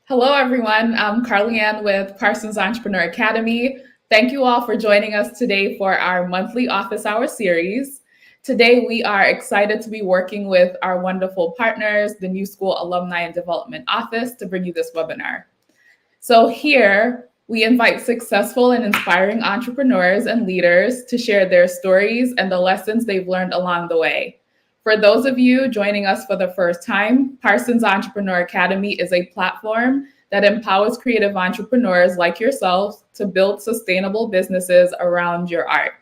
Hello, everyone. I'm Carly Ann with Parsons Entrepreneur Academy. Thank you all for joining us today for our monthly office hour series. Today, we are excited to be working with our wonderful partners, the New School Alumni and Development Office, to bring you this webinar. So here, we invite successful and inspiring entrepreneurs and leaders to share their stories and the lessons they've learned along the way. For those of you joining us for the first time, Parsons Entrepreneur Academy is a platform that empowers creative entrepreneurs like yourselves to build sustainable businesses around your art.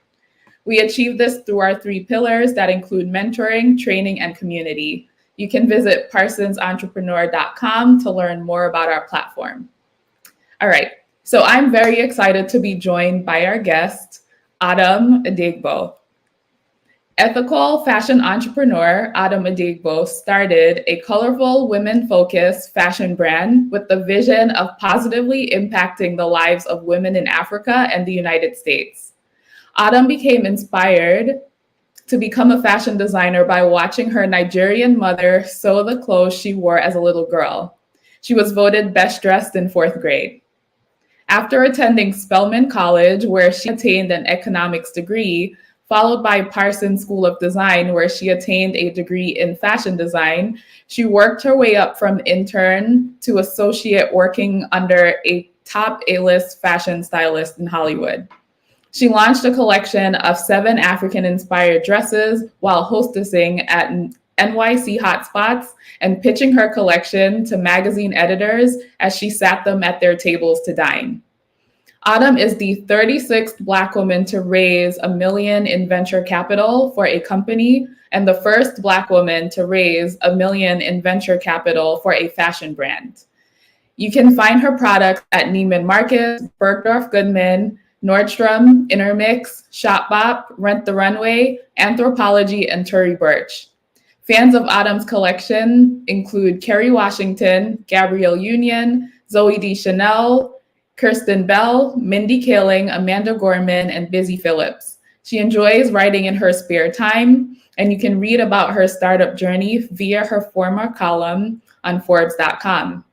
We achieve this through our three pillars that include mentoring, training, and community. You can visit parsonsentrepreneur.com to learn more about our platform. All right, so I'm very excited to be joined by our guest, Adeigbo. Ethical fashion entrepreneur Adeigbo started a colorful, women-focused fashion brand with the vision of positively impacting the lives of women in Africa and the United States. Adem became inspired to become a fashion designer by watching her Nigerian mother sew the clothes she wore as a little girl. She was voted best dressed in fourth grade. After attending Spelman College, where she attained an economics degree, followed by Parsons School of Design, where she attained a degree in fashion design, she worked her way up from intern to associate, working under a top A-list fashion stylist in Hollywood. She launched a collection of 7 African-inspired dresses while hostessing at NYC hotspots and pitching her collection to magazine editors as she sat them at their tables to dine. Adem is the 36th Black woman to raise $1 million in venture capital for a company and the first Black woman to raise $1 million in venture capital for a fashion brand. You can find her products at Neiman Marcus, Bergdorf Goodman, Nordstrom, Intermix, Shopbop, Rent the Runway, Anthropologie, and Tory Burch. Fans of Adem's collection include Kerry Washington, Gabrielle Union, Zooey Deschanel, Kristen Bell, Mindy Kaling, Amanda Gorman, and Busy Phillips. She enjoys writing in her spare time, and you can read about her startup journey via her former column on Forbes.com.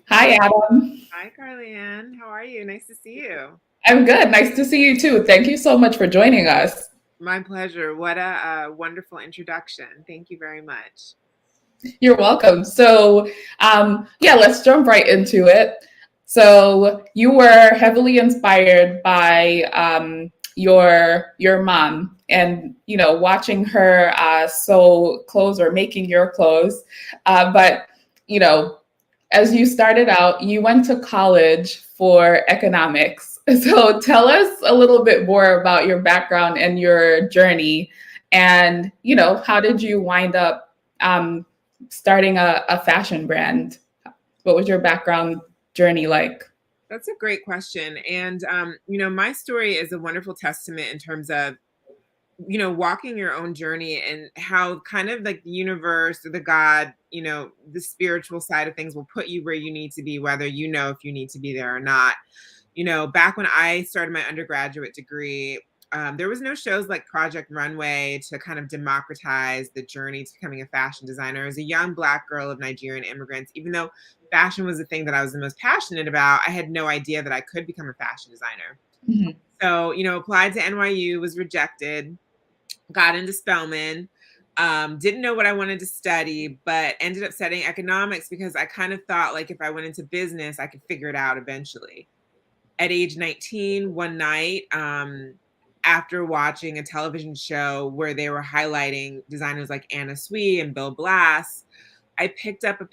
Hi, Adem. Hi, Carly Ann. How are you? Nice to see you. I'm good. Nice to see you too. Thank you so much for joining us. My pleasure. What a wonderful introduction. Thank you very much. You're welcome. So, let's jump right into it. So, you were heavily inspired by your mom, and watching her sew clothes or making your clothes. But as you started out, you went to college for economics. So, tell us a little bit more about your background and your journey, and how did you wind up starting a fashion brand? What was your background journey like? That's a great question. And, my story is a wonderful testament in terms of, walking your own journey and how kind of like the universe or the God, the spiritual side of things will put you where you need to be, whether if you need to be there or not. Back when I started my undergraduate degree, there was no shows like Project Runway to kind of democratize the journey to becoming a fashion designer. As a young Black girl of Nigerian immigrants, even though fashion was the thing that I was the most passionate about, I had no idea that I could become a fashion designer. Mm-hmm. So, applied to NYU, was rejected, got into Spelman, didn't know what I wanted to study, but ended up studying economics because I kind of thought like if I went into business, I could figure it out eventually. At age 19, one night, after watching a television show where they were highlighting designers like Anna Sui and Bill Blass, I picked up a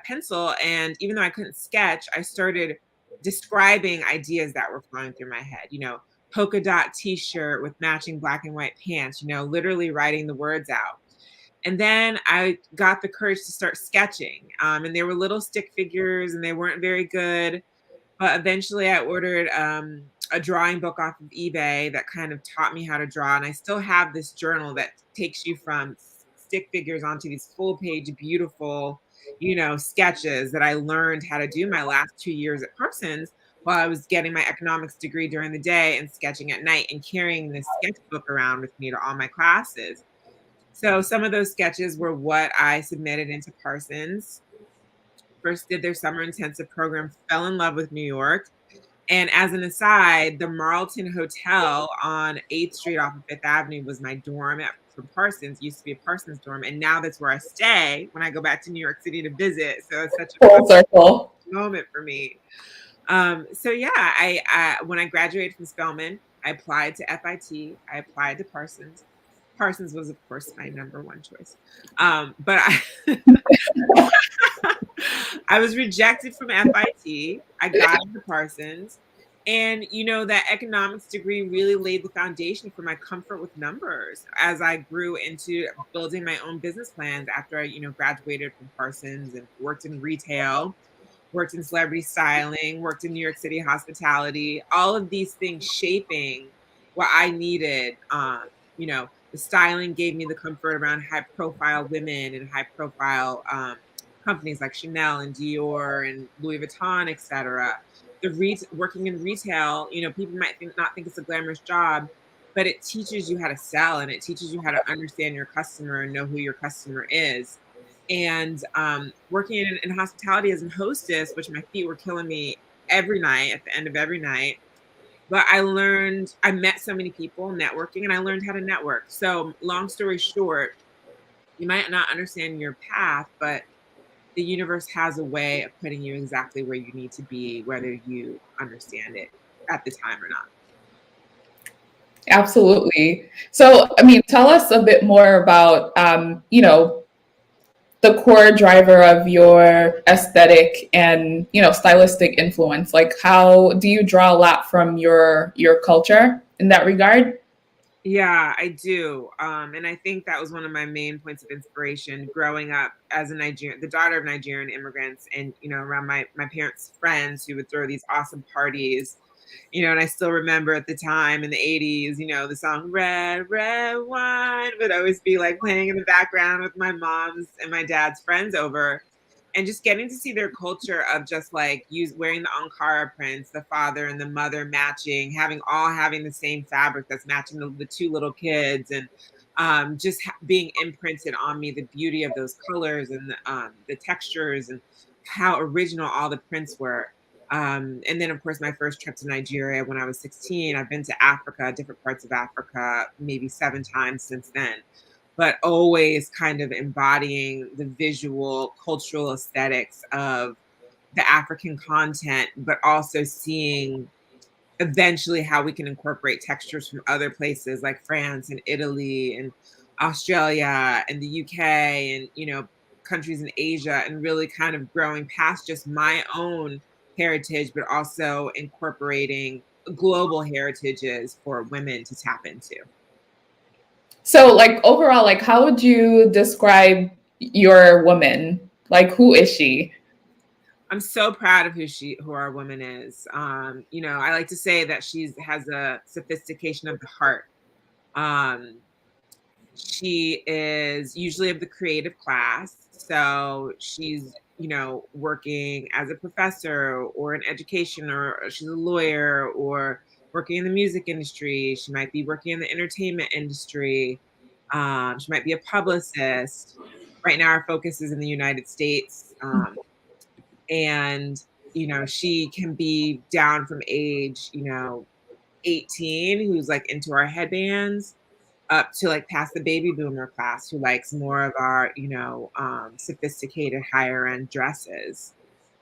pencil, and even though I couldn't sketch, I started describing ideas that were flowing through my head. Polka dot t-shirt with matching black and white pants, literally writing the words out. And then I got the courage to start sketching. And they were little stick figures and they weren't very good. But eventually I ordered a drawing book off of eBay that kind of taught me how to draw. And I still have this journal that takes you from stick figures onto these full page, beautiful, sketches that I learned how to do my last 2 years at Parsons while I was getting my economics degree during the day and sketching at night and carrying this sketchbook around with me to all my classes. So some of those sketches were what I submitted into Parsons. first did their summer intensive program, fell in love with New York. And as an aside, the Marlton Hotel on 8th Street off of 5th Avenue was my dorm from Parsons, used to be a Parsons dorm. And now that's where I stay when I go back to New York City to visit. So it's such a Full circle moment for me. So yeah, I when I graduated from Spelman, I applied to FIT. I applied to Parsons. Parsons was, of course, my number one choice. But I was rejected from FIT. I got into Parsons. And, that economics degree really laid the foundation for my comfort with numbers as I grew into building my own business plans after I, graduated from Parsons and worked in retail, worked in celebrity styling, worked in New York City hospitality, all of these things shaping what I needed. The styling gave me the comfort around high profile women and high profile companies like Chanel and Dior and Louis Vuitton, etc. Working in retail, people might not think it's a glamorous job, but it teaches you how to sell and it teaches you how to understand your customer and know who your customer is. And working in hospitality as a hostess, which my feet were killing me every night at the end of every night. But I met so many people networking, and I learned how to network. So long story short, you might not understand your path, but the universe has a way of putting you exactly where you need to be, whether you understand it at the time or not. Absolutely. So, tell us a bit more about, the core driver of your aesthetic and, stylistic influence. Like, how do you draw a lot from your culture in that regard? Yeah, I do. And I think that was one of my main points of inspiration growing up as the daughter of Nigerian immigrants, and, around my parents' friends who would throw these awesome parties, and I still remember at the time in the 80s, the song Red, Red Wine would always be like playing in the background with my mom's and my dad's friends over. And just getting to see their culture of just like wearing the Ankara prints, the father and the mother matching, having the same fabric that's matching the two little kids, and just being imprinted on me, the beauty of those colors and the textures and how original all the prints were. And then, of course, my first trip to Nigeria when I was 16. I've been to Africa, different parts of Africa, maybe 7 times since then, but always kind of embodying the visual, cultural aesthetics of the African content, but also seeing eventually how we can incorporate textures from other places like France and Italy and Australia and the UK and, countries in Asia, and really kind of growing past just my own heritage, but also incorporating global heritages for women to tap into. So, like, overall, like, how would you describe your woman? Like, who is she? I'm so proud of who our woman is. I like to say that has a sophistication of the heart. She is usually of the creative class. So she's, working as a professor or in education, or she's a lawyer or working in the music industry. She might be working in the entertainment industry. She might be a publicist. Right now, our focus is in the United States. And, she can be down from age, 18, who's like into our headbands, up to like past the baby boomer class who likes more of our, sophisticated higher end dresses.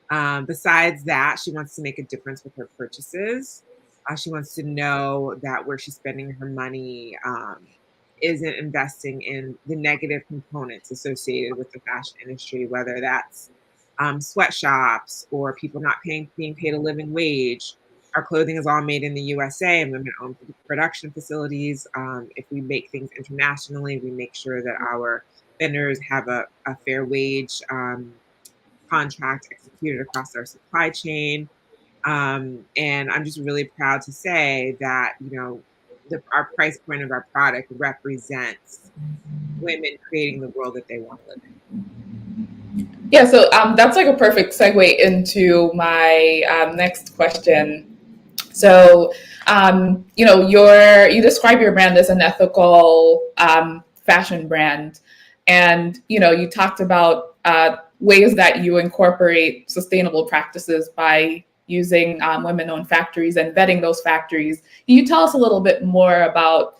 Besides that, she wants to make a difference with her purchases. She wants to know that where she's spending her money isn't investing in the negative components associated with the fashion industry, whether that's sweatshops or people not being paid a living wage. Our clothing is all made in the USA and women-owned production facilities. If we make things internationally, we make sure that our vendors have a fair wage contract executed across our supply chain. And I'm just really proud to say that, our price point of our product represents women creating the world that they want to live in. Yeah, so that's like a perfect segue into my next question. So, you describe your brand as an ethical fashion brand, and you talked about ways that you incorporate sustainable practices by using women-owned factories and vetting those factories. Can you tell us a little bit more about,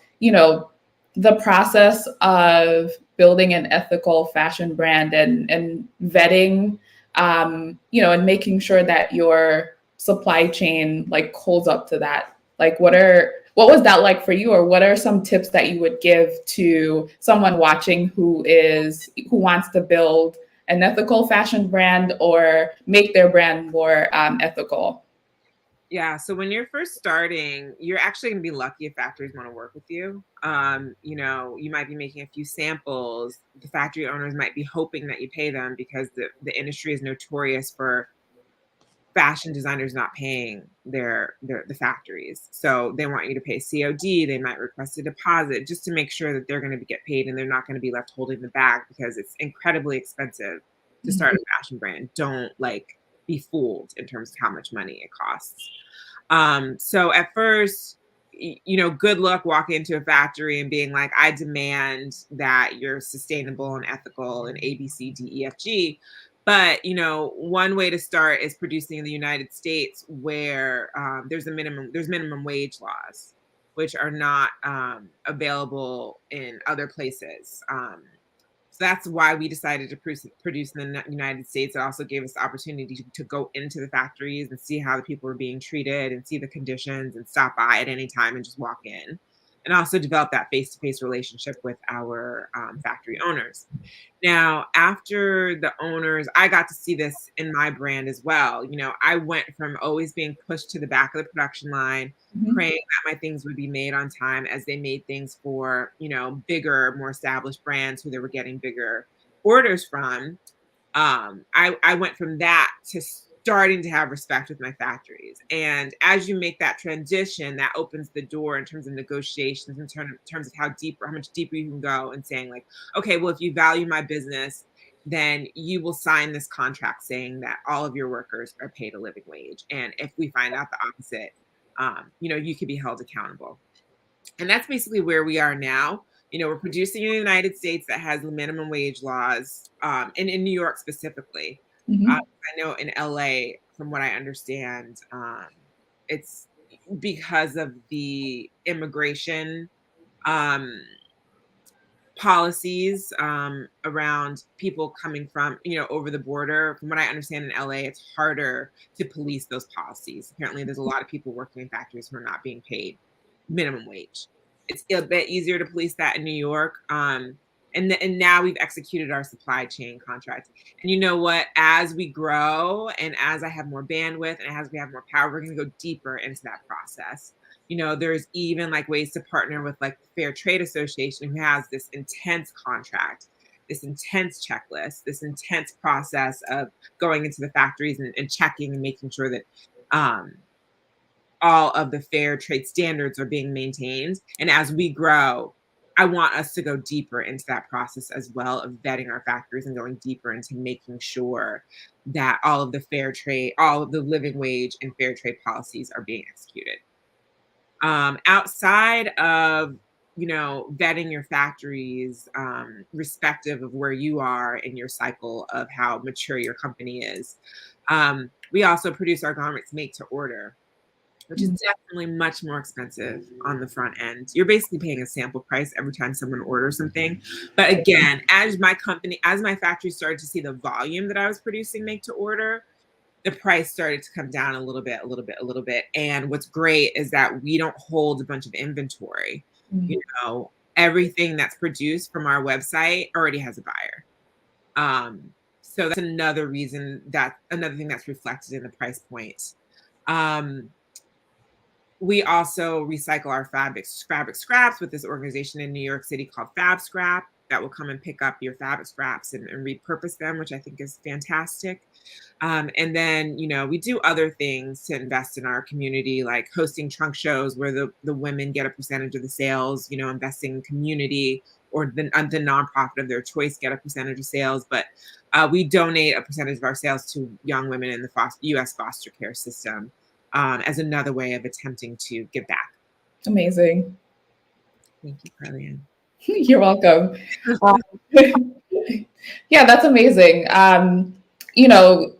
the process of building an ethical fashion brand and vetting, and making sure that your supply chain holds up to that? What was that like for you, or what are some tips that you would give to someone watching who wants to build an ethical fashion brand or make their brand more ethical? Yeah. So when you're first starting, you're actually going to be lucky if factories want to work with you. You might be making a few samples. The factory owners might be hoping that you pay them because the industry is notorious for fashion designers not paying the factories. So they want you to pay COD. They might request a deposit just to make sure that they're going to get paid and they're not going to be left holding the bag, because it's incredibly expensive to start a fashion brand. Don't be fooled in terms of how much money it costs. So at first, good luck walking into a factory and being like, I demand that you're sustainable and ethical and A, B, C, D, E, F, G. But, one way to start is producing in the United States, where there's minimum wage laws, which are not available in other places. So that's why we decided to produce in the United States. It also gave us the opportunity to go into the factories and see how the people were being treated and see the conditions and stop by at any time and just walk in. And also develop that face-to-face relationship with our factory owners. Now, after the owners, I got to see this in my brand as well. I went from always being pushed to the back of the production line, praying that my things would be made on time, as they made things for, bigger, more established brands who they were getting bigger orders from. I went from that to starting to have respect with my factories. And as you make that transition, that opens the door in terms of negotiations, in terms of how much deeper you can go, and saying okay, well, if you value my business, then you will sign this contract saying that all of your workers are paid a living wage. And if we find out the opposite, you could be held accountable. And that's basically where we are now. We're producing in the United States that has minimum wage laws, and in New York specifically. I know in LA, from what I understand, it's because of the immigration policies around people coming from, over the border. From what I understand, in LA, it's harder to police those policies. Apparently, there's a lot of people working in factories who are not being paid minimum wage. It's a bit easier to police that in New York. And now we've executed our supply chain contract. And you know what? As we grow and as I have more bandwidth and as we have more power, we're going to go deeper into that process. There's even ways to partner with the Fair Trade Association, who has this intense contract, this intense checklist, this intense process of going into the factories and checking and making sure that all of the fair trade standards are being maintained. And as we grow, I want us to go deeper into that process as well, of vetting our factories and going deeper into making sure that all of the fair trade, all of the living wage and fair trade policies are being executed. Outside of, vetting your factories, respective of where you are in your cycle of how mature your company is, we also produce our garments made to order, which is definitely much more expensive on the front end. You're basically paying a sample price every time someone orders something. But again, as my factory started to see the volume that I was producing make to order, the price started to come down a little bit. And what's great is that we don't hold a bunch of inventory. Everything that's produced from our website already has a buyer. So that's another thing that's reflected in the price point. We also recycle our fabric scraps with this organization in New York City called Fab Scrap, that will come and pick up your fabric scraps and repurpose them, which I think is fantastic. And then, we do other things to invest in our community, like hosting trunk shows where the women get a percentage of the sales, investing in community, or the nonprofit of their choice get a percentage of sales. But we donate a percentage of our sales to young women in the U.S. foster care system, as another way of attempting to give back. Amazing. Thank you, Carly Ann. You're welcome. Um, yeah, that's amazing. You know,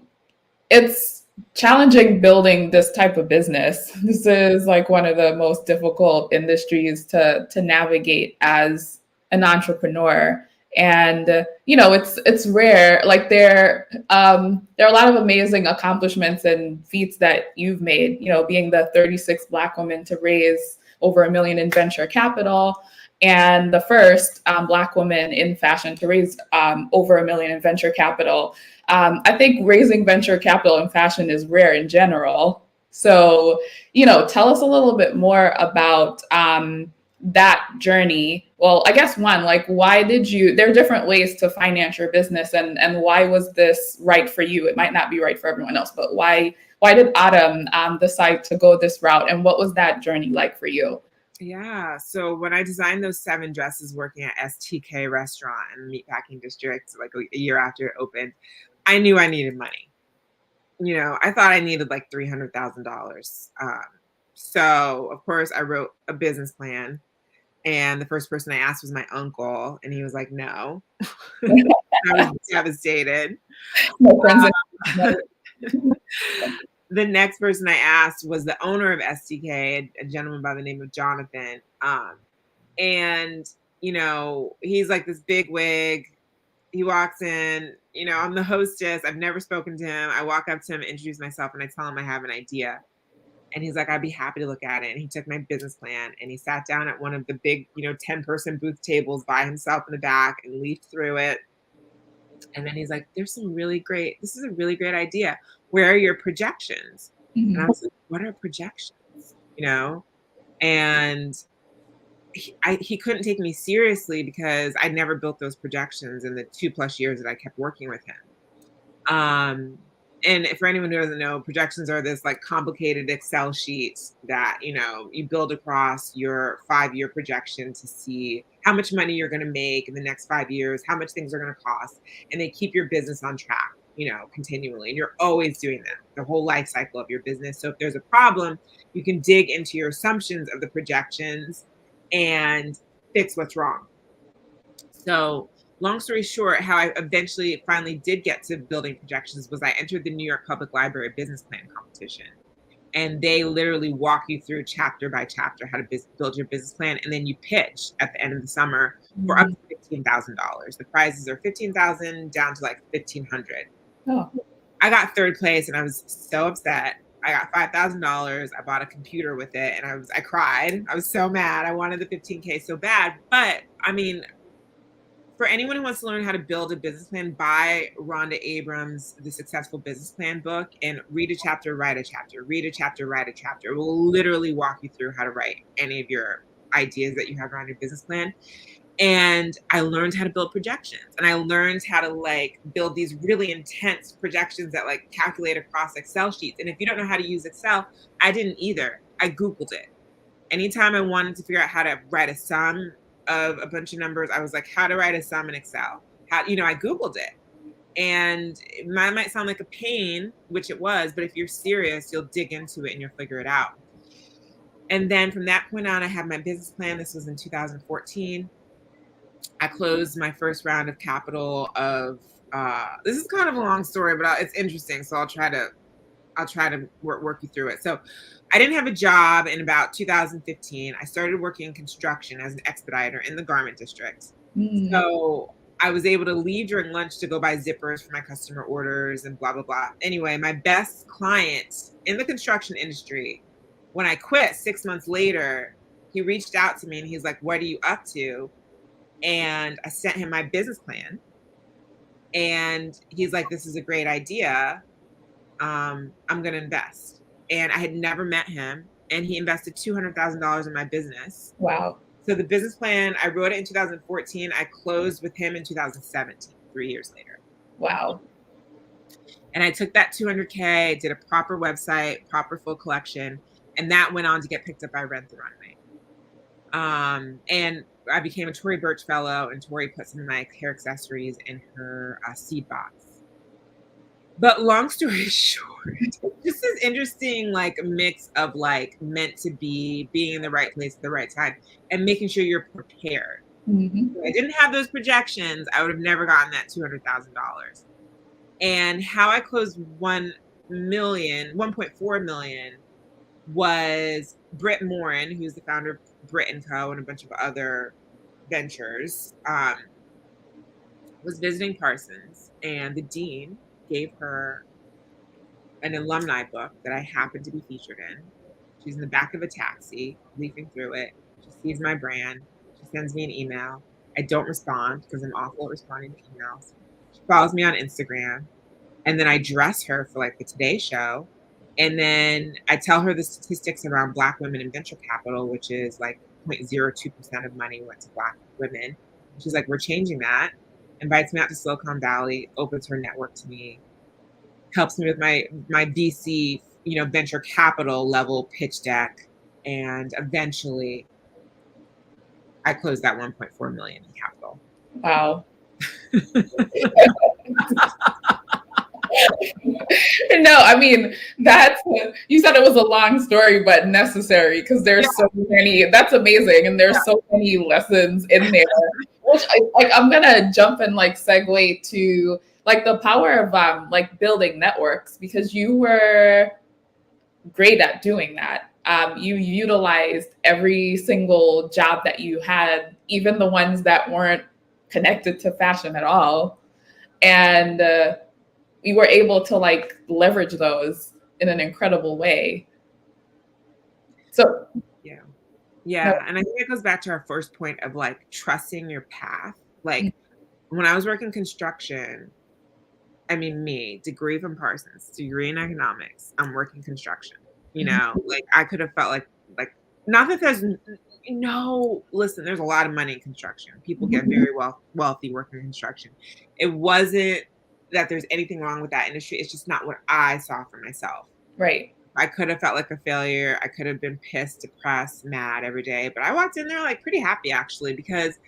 it's challenging building this type of business. This is like one of the most difficult industries to navigate as an entrepreneur. And it's rare. Like there are a lot of amazing accomplishments and feats that you've made. You know, being the 36th Black woman to raise over $1 million in venture capital, and the first Black woman in fashion to raise over $1 million in venture capital. I think raising venture capital in fashion is rare in general. So, tell us a little bit more about that journey. Well, I guess one, like, there are different ways to finance your business, and why was this right for you? It might not be right for everyone else, but why did Autumn decide to go this route? And what was that journey like for you? Yeah. So when I designed those 7 dresses working at STK restaurant in the Meatpacking District, like a year after it opened, I knew I needed money. I thought I needed like $300,000. So of course I wrote a business plan, and the first person I asked was my uncle, and he was like, no. I was devastated. My friends The next person I asked was the owner of STK, a gentleman by the name of Jonathan. And he's like this big wig. He walks in, I'm the hostess. I've never spoken to him. I walk up to him, introduce myself, and I tell him I have an idea. And he's like, I'd be happy to look at it. And he took my business plan and he sat down at one of the big, 10-person booth tables by himself in the back and leafed through it. And then he's like, this is a really great idea. Where are your projections? Mm-hmm. And I was like, what are projections? And he couldn't take me seriously because I'd never built those projections in the 2+ years that I kept working with him. And for anyone who doesn't know, projections are this like complicated Excel sheets that, you build across your 5-year projection to see how much money you're going to make in the next 5 years, how much things are going to cost, and they keep your business on track, continually. And you're always doing that the whole life cycle of your business. So if there's a problem, you can dig into your assumptions of the projections and fix what's wrong. So long story short, how I eventually finally did get to building projections was I entered the New York Public Library business plan competition. And they literally walk you through chapter by chapter how to build your business plan. And then you pitch at the end of the summer for up to $15,000. The prizes are $15,000 down to like $1,500. Oh. I got 3rd place and I was so upset. I got $5,000. I bought a computer with it and I cried. I was so mad. I wanted the $15K so bad. But I mean, for anyone who wants to learn how to build a business plan, buy Rhonda Abrams' The Successful Business Plan book and read a chapter, write a chapter, read a chapter, write a chapter. It will literally walk you through how to write any of your ideas that you have around your business plan. And I learned how to build projections, and I learned how to like build these really intense projections that like calculate across Excel sheets. And if you don't know how to use Excel, I didn't either. I Googled it. Anytime I wanted to figure out how to write a sum of a bunch of numbers, I was like, how to write a sum in Excel? I Googled it. And it might sound like a pain, which it was, but if you're serious, you'll dig into it and you'll figure it out. And then from that point on, I had my business plan. This was in 2014. I closed my first round of capital of, this is kind of a long story, but it's interesting. So I'll try to work you through it. So I didn't have a job in about 2015. I started working in construction as an expediter in the garment district. So I was able to leave during lunch to go buy zippers for my customer orders and blah, blah, blah. Anyway, my best client in the construction industry, when I quit 6 months later, he reached out to me and he's like, what are you up to? And I sent him my business plan. And he's like, this is a great idea. I'm going to invest. And I had never met him. And he invested $200,000 in my business. Wow. So the business plan, I wrote it in 2014. I closed with him in 2017, 3 years later. Wow. And I took that $200K, did a proper website, proper full collection. And that went on to get picked up by Rent the Runway. And I became a Tory Burch fellow, and Tory put some of my hair accessories in her seed box. But long story short, this is interesting, like a mix of like meant to be, being in the right place at the right time, and making sure you're prepared. Mhm. If I didn't have those projections, I would have never gotten that $200,000. And how I closed 1.4 million was Britt Morin, who's the founder of Brit & Co. and a bunch of other ventures, was visiting Parsons, and the dean gave her an alumni book that I happened to be featured in. She's in the back of a taxi, leafing through it. She sees my brand. She sends me an email. I don't respond because I'm awful at responding to emails. She follows me on Instagram. And then I dress her for like the Today Show. And then I tell her the statistics around Black women in venture capital, which is like 0.02% of money went to Black women. She's like, we're changing that. Invites me out to Silicon Valley, opens her network to me, helps me with my VC, venture capital level pitch deck. And eventually I closed that 1.4 million in capital. Wow. No, I mean, you said it was a long story, but necessary, because there's so many. That's amazing, and there's so many lessons in there. Which I'm gonna jump and like segue to like the power of like building networks, because you were great at doing that. You utilized every single job that you had, even the ones that weren't connected to fashion at all, and we were able to like leverage those in an incredible way. So yeah. And I think it goes back to our first point of like trusting your path. Like when I was working construction, I mean, degree from Parsons, degree in economics, I'm working construction, like I could have felt like, not that there's listen, there's a lot of money in construction. People get very wealthy working in construction. It wasn't that there's anything wrong with that industry. It's just not what I saw for myself. Right. I could have felt like a failure. I could have been pissed, depressed, mad every day. But I walked in there like pretty happy, actually, because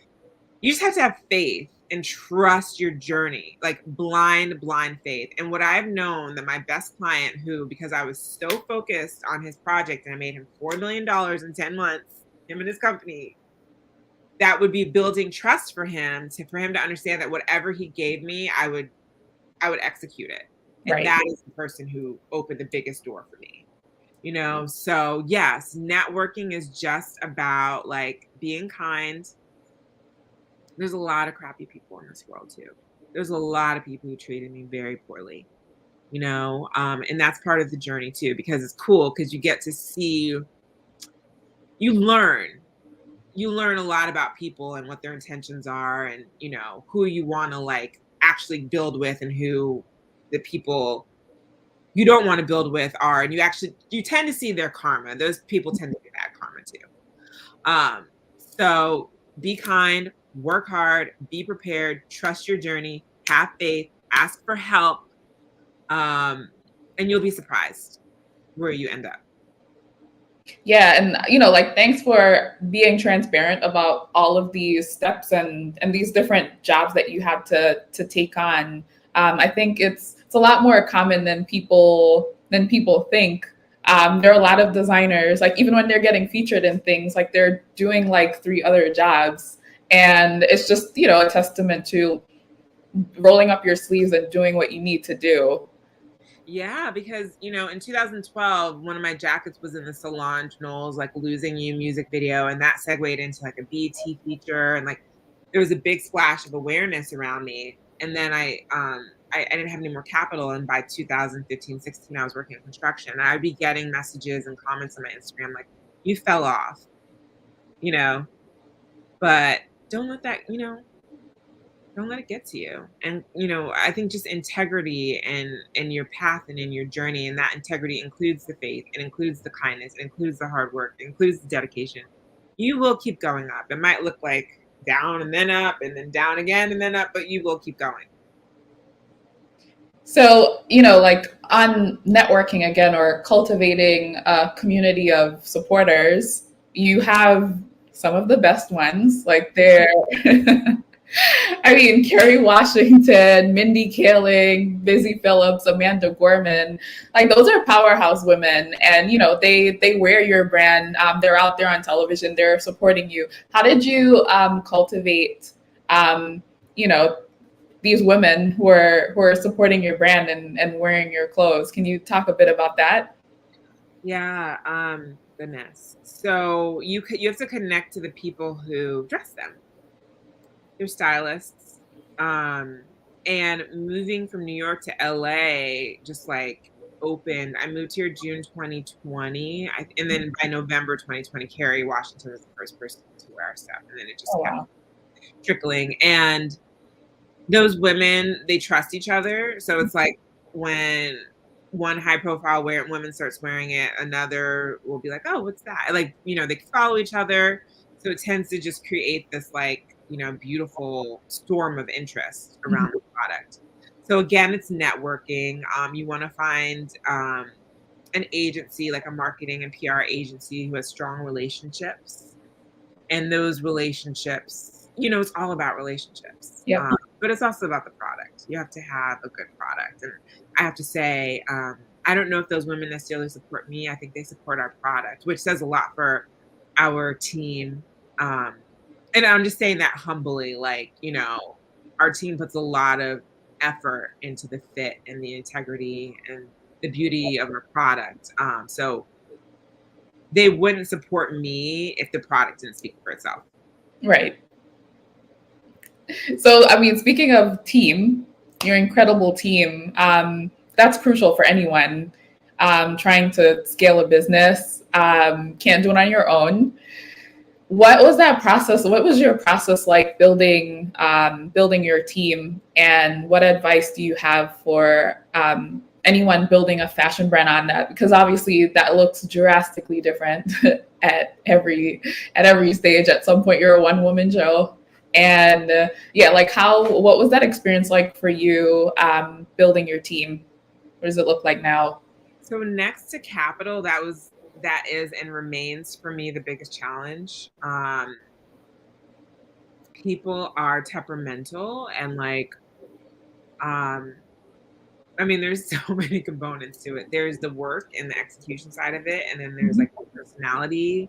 you just have to have faith and trust your journey, like blind faith. And what I've known that my best client, who, because I was so focused on his project and I made him $4 million in 10 months, him and his company, that would be building trust for him to understand that whatever he gave me, I would execute it. And that is the person who opened the biggest door for me, So yes, networking is just about like being kind. There's a lot of crappy people in this world too. There's a lot of people who treated me very poorly, and that's part of the journey too, because it's cool because you get to see, you learn a lot about people and what their intentions are, and who you want to like actually build with, and who the people you don't want to build with are, and you tend to see their karma. Those people tend to be bad karma too. So be kind, work hard, be prepared, trust your journey, have faith, ask for help, and you'll be surprised where you end up. Yeah, and like thanks for being transparent about all of these steps and these different jobs that you had to take on. I think it's a lot more common than people think. There are a lot of designers, like even when they're getting featured in things, like they're doing like 3 other jobs, and it's just a testament to rolling up your sleeves and doing what you need to do. Yeah, because, in 2012, one of my jackets was in the Solange Knowles, like Losing You music video. And that segued into like a BET feature. And like, there was a big splash of awareness around me. And then I didn't have any more capital. And by 2015, 16, I was working in construction. And I'd be getting messages and comments on my Instagram, like, you fell off, but don't let that, don't let it get to you. And, I think just integrity and your path and in your journey, and that integrity includes the faith, it includes the kindness, it includes the hard work, it includes the dedication. You will keep going up. It might look like down and then up and then down again and then up, but you will keep going. So, like on networking again, or cultivating a community of supporters, you have some of the best ones. Like I mean, Kerry Washington, Mindy Kaling, Busy Phillips, Amanda Gorman, like those are powerhouse women, and you know they wear your brand. They're out there on television. They're supporting you. How did you cultivate, um, you know, these women who are supporting your brand and wearing your clothes? Can you talk a bit about that? Yeah, goodness. So you have to connect to the people who dress them. They're stylists. Um, and moving from New York to LA just like opened. I moved here June 2020, and then by November 2020, Kerry Washington was the first person to wear our stuff, and then it just Oh kept wow. trickling. And those women, they trust each other. So it's like when one high profile woman starts wearing it, another will be like, oh, what's that? Like, they can follow each other. So it tends to just create this like, beautiful storm of interest Mhm. around the product. So again, it's networking. You want to find an agency, like a marketing and PR agency who has strong relationships, and those relationships, it's all about relationships. Yep. But it's also about the product. You have to have a good product. And I have to say, I don't know if those women necessarily support me. I think they support our product, which says a lot for our team. And I'm just saying that humbly, like, our team puts a lot of effort into the fit and the integrity and the beauty of our product. So they wouldn't support me if the product didn't speak for itself. Right. So, I mean, speaking of team, your incredible team, that's crucial for anyone trying to scale a business. Can't do it on your own. What was that process? What was your process like building your team? And what advice do you have for anyone building a fashion brand on that? Because obviously that looks drastically different at every stage. At some point, you're a one woman show. And yeah, like what was that experience like for you building your team? What does it look like now? So next to capital, that is and remains for me the biggest challenge. People are temperamental and like, um, I mean, there's so many components to it. There's the work and the execution side of it, and then there's like the personality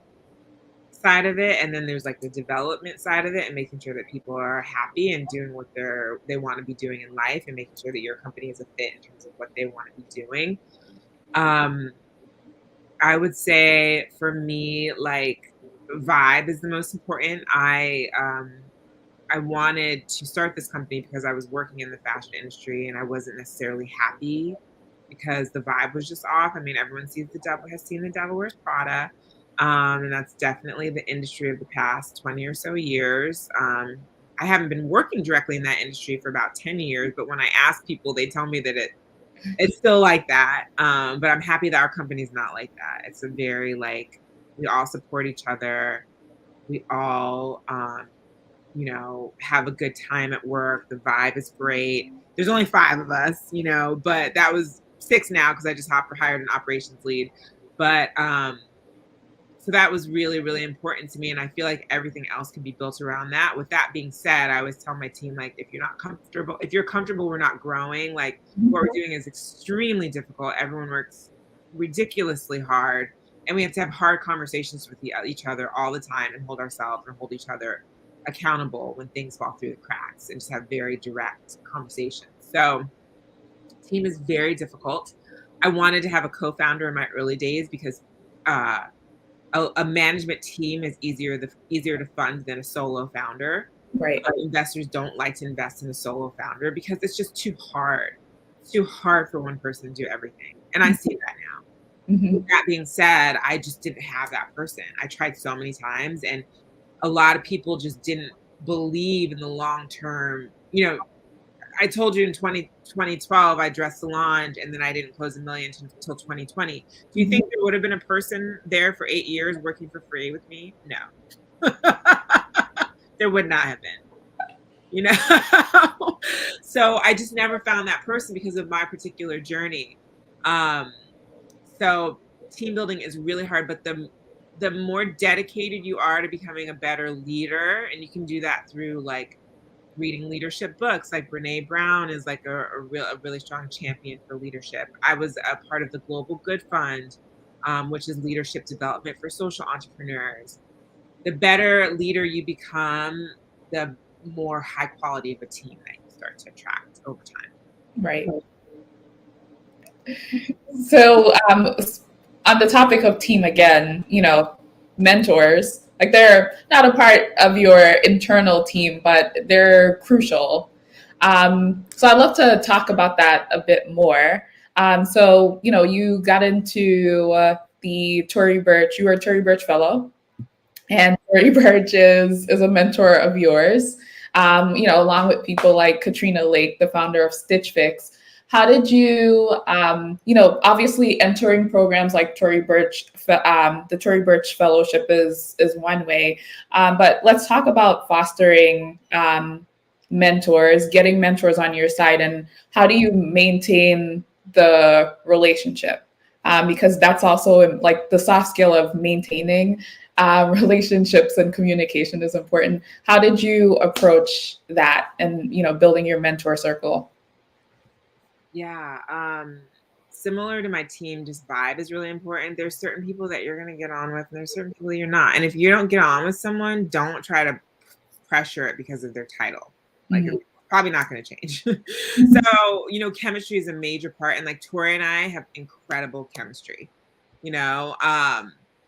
side of it, and then there's like the development side of it, and making sure that people are happy and doing what they want to be doing in life, and making sure that your company is a fit in terms of what they want to be doing. Um, I would say for me, like vibe is the most important. I wanted to start this company because I was working in the fashion industry and I wasn't necessarily happy because the vibe was just off. I mean, everyone has seen the devil wears Prada. And that's definitely the industry of the past 20 or so years. I haven't been working directly in that industry for about 10 years, but when I ask people, they tell me that it's still like that. But I'm happy that our company's not like that. It's a very like, we all support each other. We all, have a good time at work. The vibe is great. There's only 5 of us, but that was 6 now because I just hired an operations lead. But so that was really, really important to me. And I feel like everything else can be built around that. With that being said, I always tell my team, like, if you're comfortable, we're not growing. Like, what we're doing is extremely difficult. Everyone works ridiculously hard. And we have to have hard conversations with each other all the time and hold ourselves and hold each other accountable when things fall through the cracks and just have very direct conversations. So team is very difficult. I wanted to have a co-founder in my early days because a management team is easier to fund than a solo founder. Right. Investors don't like to invest in a solo founder because it's just too hard. It's too hard for one person to do everything. And I see that now. Mm-hmm. With that being said, I just didn't have that person. I tried so many times and a lot of people just didn't believe in the long term. I told you in 2012, I dressed Solange and then I didn't close $1 million until 2020. Do you think there would have been a person there for 8 years working for free with me? No. There would not have been, So I just never found that person because of my particular journey. So team building is really hard, but the more dedicated you are to becoming a better leader, and you can do that through like reading leadership books. Like Brene Brown is like a really strong champion for leadership. I was a part of the Global Good Fund, which is leadership development for social entrepreneurs. The better leader you become, the more high quality of a team that you start to attract over time. Right. So, on the topic of team again, mentors, like they're not a part of your internal team, but they're crucial. So I'd love to talk about that a bit more. So, you got into the Tory Burch, you were a Tory Burch Fellow, and Tory Burch is a mentor of yours, along with people like Katrina Lake, the founder of Stitch Fix. How did you, obviously entering programs like Tory Burch, the Tory Burch Fellowship is one way, but let's talk about fostering mentors, getting mentors on your side, and how do you maintain the relationship? Because that's also like the soft skill of maintaining relationships and communication is important. How did you approach that and, building your mentor circle? Yeah. Similar to my team, just vibe is really important. There's certain people that you're going to get on with, and there's certain people you're not. And if you don't get on with someone, don't try to pressure it because of their title. Like, Mhm. it's probably not going to change. Mhm. So, chemistry is a major part. And like Tori and I have incredible chemistry.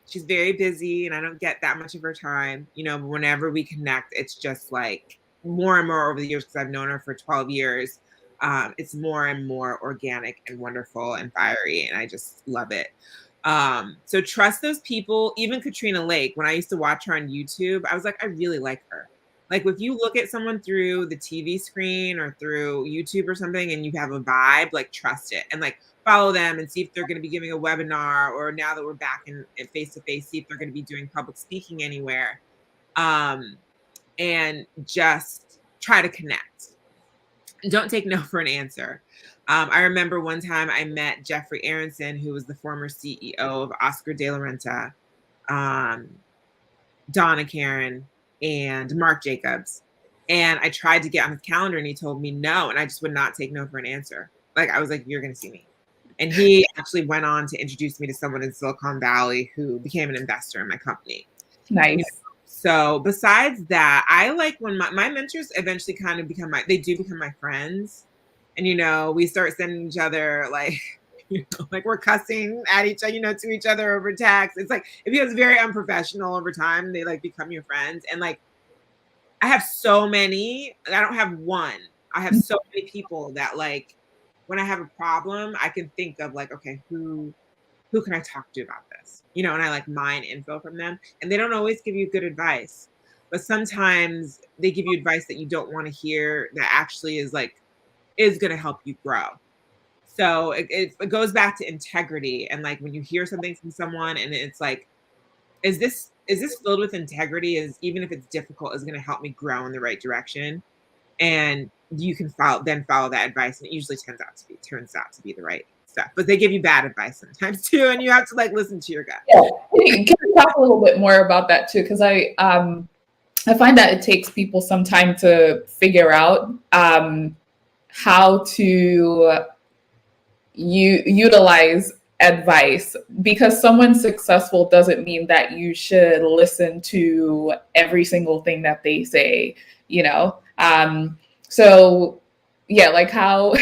She's very busy and I don't get that much of her time. But whenever we connect, it's just like more and more over the years, because I've known her for 12 years. It's more and more organic and wonderful and fiery, and I just love it. So trust those people. Even Katrina Lake, when I used to watch her on YouTube, I was like, I really like her. Like, if you look at someone through the TV screen or through YouTube or something and you have a vibe, like, trust it and like follow them and see if they're going to be giving a webinar, or now that we're back in face to face, see if they're going to be doing public speaking anywhere. And just try to connect. Don't take no for an answer. I remember one time I met Jeffrey Aronson, who was the former CEO of Oscar de la Renta, Donna Karen, and Marc Jacobs. And I tried to get on his calendar and he told me no. And I just would not take no for an answer. Like, I was like, you're going to see me. And he actually went on to introduce me to someone in Silicon Valley who became an investor in my company. Nice. So besides that, I like when my mentors eventually kind of they do become my friends. And, we start sending each other like, like we're cussing at each other, to each other over text. It's like, it becomes very unprofessional over time. They like become your friends. And like, I have so many, I don't have one. I have so many people that like, when I have a problem, I can think of like, okay, who can I talk to about this? And I like mine info from them. And they don't always give you good advice, but sometimes they give you advice that you don't want to hear that actually is going to help you grow. So it goes back to integrity. And like, when you hear something from someone and it's like, is this filled with integrity? Is, even if it's difficult, is going to help me grow in the right direction? And you can follow that advice, and it usually turns out to be the right stuff. But they give you bad advice sometimes too, and you have to like listen to your gut. Yeah. Can you talk a little bit more about that too? Because I find that it takes people some time to figure out how to utilize advice, because someone successful doesn't mean that you should listen to every single thing that they say, so yeah, like how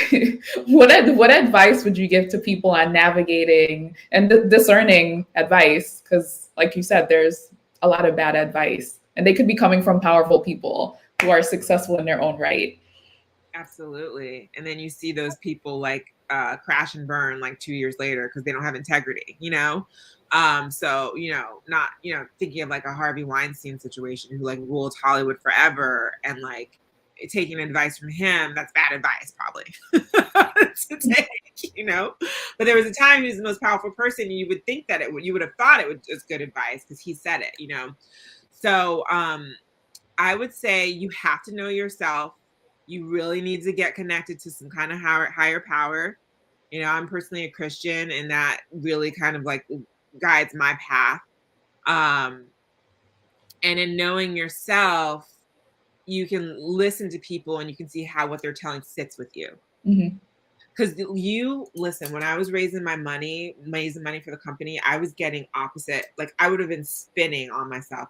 what advice would you give to people on navigating and discerning advice? Because like you said, there's a lot of bad advice and they could be coming from powerful people who are successful in their own right. Absolutely. And then you see those people like crash and burn like 2 years later because they don't have integrity, So, not, thinking of like a Harvey Weinstein situation who like ruled Hollywood forever, and like taking advice from him, that's bad advice probably to take, But there was a time he was the most powerful person, and you would think that you would have thought it was good advice because he said it, So I would say you have to know yourself. You really need to get connected to some kind of higher power. I'm personally a Christian, and that really kind of like guides my path. And in knowing yourself, you can listen to people and you can see how what they're telling sits with you. Mm-hmm. Because you listen, when I was raising money for the company, I was getting opposite. Like I would have been spinning on myself.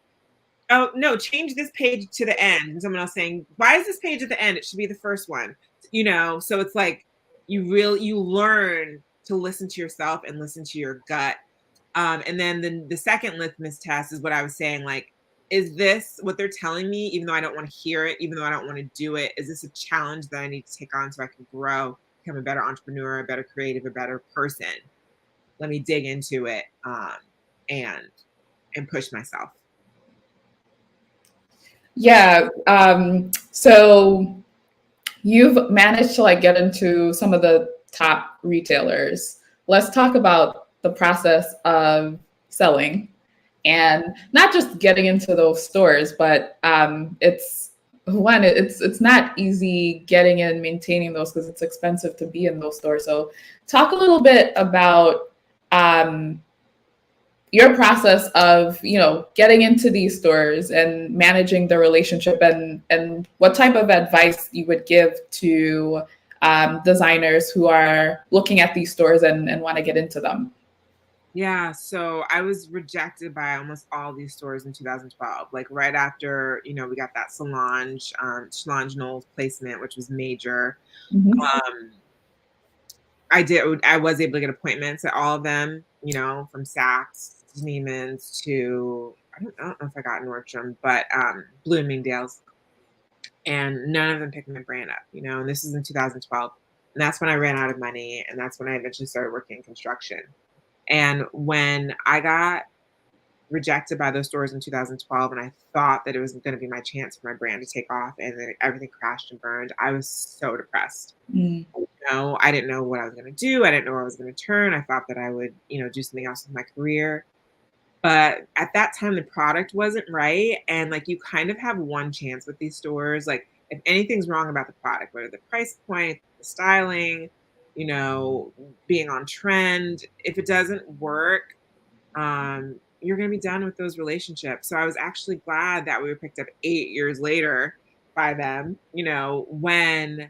Oh no, change this page to the end. And someone else saying, why is this page at the end? It should be the first one. So it's like you learn to listen to yourself and listen to your gut. And then the second litmus test is what I was saying, like, is this what they're telling me, even though I don't want to hear it, even though I don't want to do it? Is this a challenge that I need to take on so I can grow, become a better entrepreneur, a better creative, a better person? Let me dig into it and push myself. Yeah. So you've managed to like get into some of the top retailers. Let's talk about the process of selling, and not just getting into those stores, but it's not easy getting in, maintaining those, because it's expensive to be in those stores. So talk a little bit about your process of, getting into these stores and managing the relationship, and what type of advice you would give to designers who are looking at these stores and want to get into them. Yeah, so I was rejected by almost all these stores in 2012. Like right after, we got that Solange Knowles placement, which was major. Mm-hmm. I was able to get appointments at all of them, from Saks to Neiman's to, I don't know if I got Nordstrom, but Bloomingdale's. And none of them picked my brand up, and this is in 2012. And that's when I ran out of money. And that's when I eventually started working in construction. And when I got rejected by those stores in 2012, and I thought that it was going to be my chance for my brand to take off, and then everything crashed and burned, I was so depressed. I didn't know what I was going to do. I didn't know where I was going to turn. I thought that I would, do something else with my career. But at that time, the product wasn't right. And like, you kind of have one chance with these stores. Like if anything's wrong about the product, whether the price point, the styling, being on trend, if it doesn't work, you're going to be done with those relationships. So I was actually glad that we were picked up 8 years later by them, when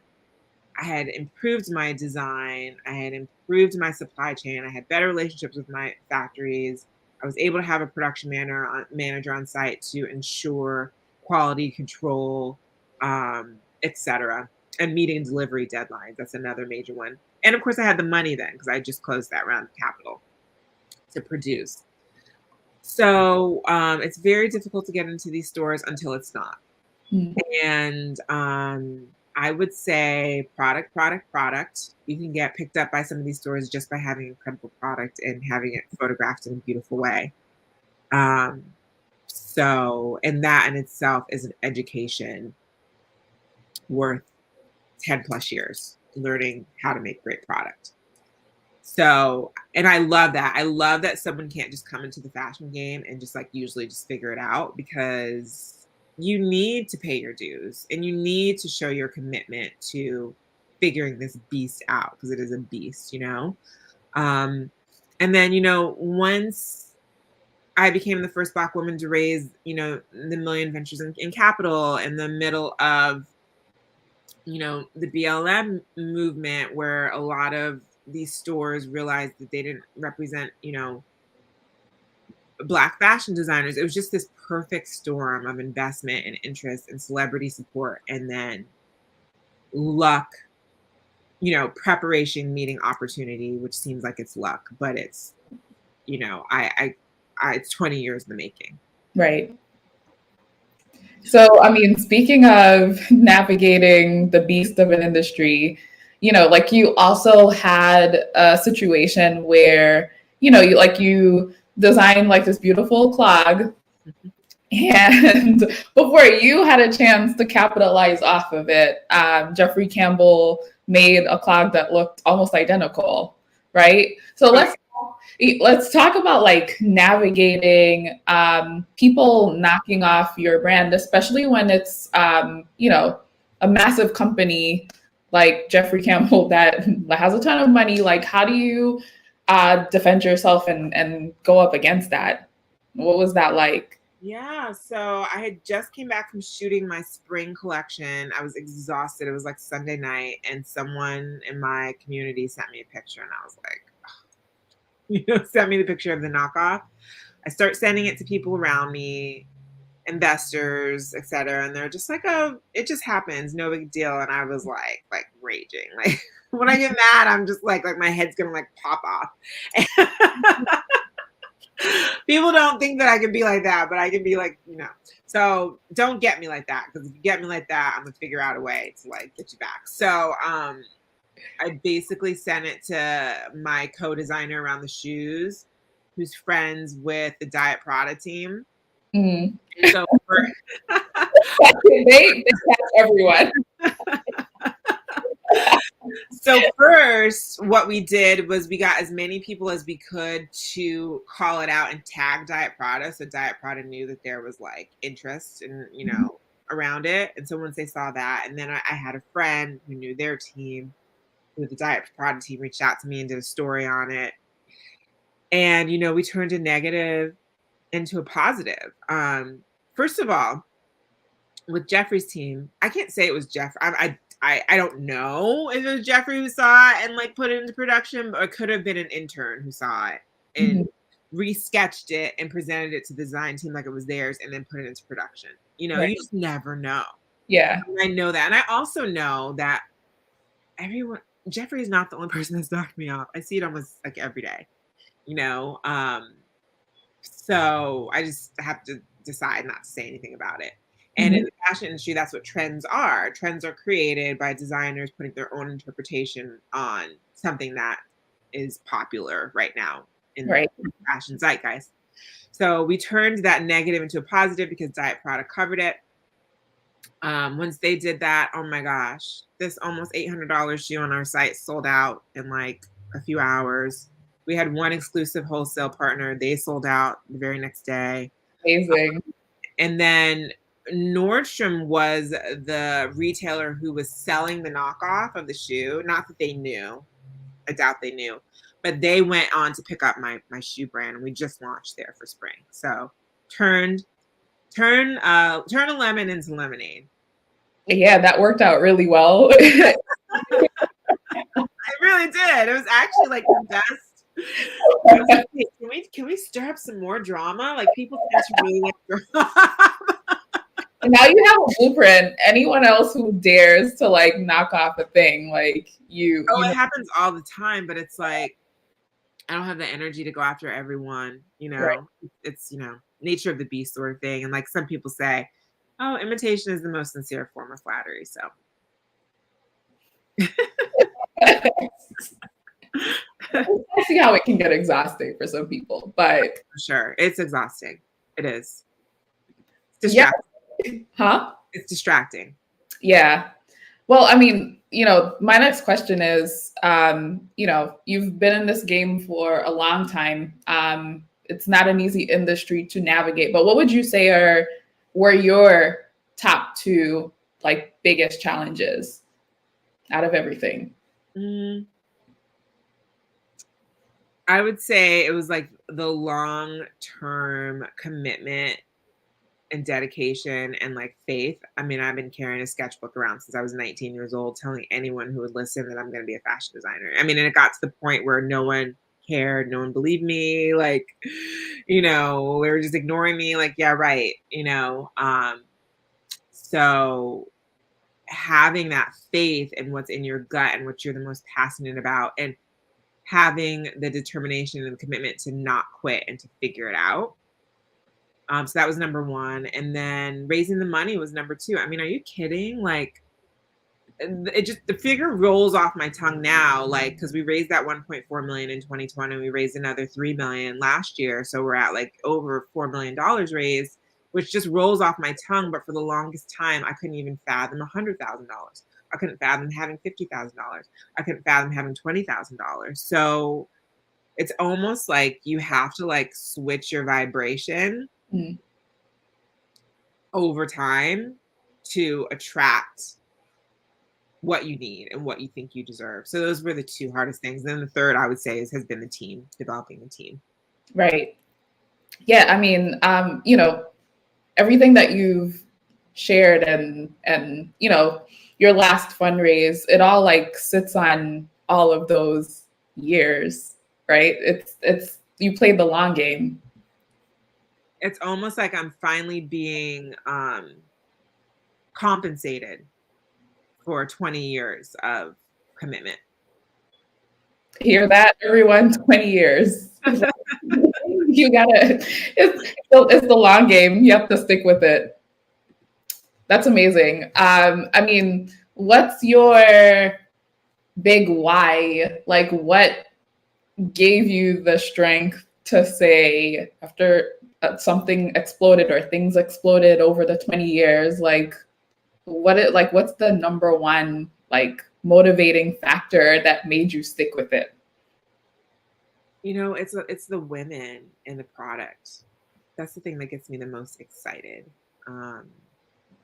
I had improved my design, I had improved my supply chain, I had better relationships with my factories. I was able to have a production manager on site to ensure quality control, etc. And meeting delivery deadlines. That's another major one. And of course, I had the money then because I just closed that round of capital to produce. So it's very difficult to get into these stores until it's not. And I would say product. You can get picked up by some of these stores just by having incredible product and having it photographed in a beautiful way. So, and that in itself is an education worth 10 plus years, learning how to make great product. So, and I love that. I love that someone can't just come into the fashion game and just like usually just figure it out, because you need to pay your dues and you need to show your commitment to figuring this beast out, because it is a beast, And then, once I became the first Black woman to raise, the Million Ventures in Capital in the middle of, the BLM movement, where a lot of these stores realized that they didn't represent, Black fashion designers. It was just this perfect storm of investment and interest and celebrity support, and then luck, preparation meeting opportunity, which seems like it's luck, but it's, it's 20 years in the making. Right. So, I mean, speaking of navigating the beast of an industry, like you also had a situation where, you designed like this beautiful clog, and before you had a chance to capitalize off of it, Jeffrey Campbell made a clog that looked almost identical, right? So let's talk about like navigating people knocking off your brand, especially when it's a massive company like Jeffrey Campbell that has a ton of money. Like, how do you defend yourself and go up against that? What was that like? Yeah, so I had just came back from shooting my spring collection. I was exhausted. It was like Sunday night, and someone in my community sent me a picture, and I was like, sent me the picture of the knockoff. I start sending it to people around me, investors, etc., and they're just like, "Oh, it just happens, no big deal." And I was like raging. Like when I get mad, I'm just like my head's gonna like pop off. People don't think that I can be like that, but I can be like, So don't get me like that, because if you get me like that, I'm gonna figure out a way to like get you back. So I basically sent it to my co-designer around the shoes, who's friends with the Diet Prada team. Mm. So they catch everyone. So first, what we did was we got as many people as we could to call it out and tag Diet Prada. So Diet Prada knew that there was like interest in, around it. And so once they saw that, and then I had a friend who knew their team, who the Diet Prada team reached out to me and did a story on it. And, we turned a negative into a positive. First of all, with Jeffrey's team, I can't say it was Jeff. I don't know if it was Jeffrey who saw it and like put it into production, but it could have been an intern who saw it and resketched it and presented it to the design team like it was theirs and then put it into production. Right. You just never know. Yeah. And I know that. And I also know that Jeffrey is not the only person that's knocked me off. I see it almost like every day, so I just have to decide not to say anything about it. And in the fashion industry, that's what trends are. Trends are created by designers putting their own interpretation on something that is popular right now in the fashion zeitgeist. So we turned that negative into a positive because Diet Prada covered it. Once they did that, oh my gosh, this almost $800 shoe on our site sold out in like a few hours. We had one exclusive wholesale partner. They sold out the very next day. Amazing. And then Nordstrom was the retailer who was selling the knockoff of the shoe. Not that they knew. I doubt they knew. But they went on to pick up my shoe brand, and we just launched there for spring. So turn a lemon into lemonade. Yeah, that worked out really well. It really did. It was actually like the best. Like, hey, can we stir up some more drama? Like people tend to really like drama. And now you have a blueprint. Anyone else who dares to like knock off a thing, like you. Oh, it happens all the time, but it's like I don't have the energy to go after everyone. Right. It's nature of the beast sort of thing. And like some people say, oh, imitation is the most sincere form of flattery. So. I see how it can get exhausting for some people, but for sure, it's exhausting. It is. It's distracting. Yeah. Huh? It's distracting. Yeah. Well, I mean, my next question is, you've been in this game for a long time. It's not an easy industry to navigate, but what would you say were your top two like biggest challenges out of everything? I would say it was like the long-term commitment and dedication and like faith. I mean, I've been carrying a sketchbook around since I was 19 years old, telling anyone who would listen that I'm going to be a fashion designer. I mean, and it got to the point where no one cared. No one believed me. Like, they were just ignoring me. Like, yeah, right. So having that faith in what's in your gut and what you're the most passionate about, and having the determination and commitment to not quit and to figure it out. So that was number one. And then raising the money was number two. I mean, are you kidding? Like the figure rolls off my tongue now, like, because we raised that 1.4 million in 2020. We raised another 3 million last year. So we're at like over $4 million raised, which just rolls off my tongue. But for the longest time, I couldn't even fathom $100,000. I couldn't fathom having $50,000. I couldn't fathom having $20,000. So it's almost like you have to like switch your vibration over time to attract what you need and what you think you deserve. So those were the two hardest things. And then the third, I would say, has been the team, developing the team. Right. Yeah. I mean, everything that you've shared and you know, your last fundraise, it all like sits on all of those years, right? It's you played the long game. It's almost like I'm finally being compensated for 20 years of commitment. Hear that, everyone? 20 years. You gotta, it's the long game. You have to stick with it. That's amazing. I mean, what's your big why? Like, what gave you the strength to say after something exploded or things exploded over the 20 years, like, what's the number one like motivating factor that made you stick with it? You know, it's the women in the product. That's the thing that gets me the most excited.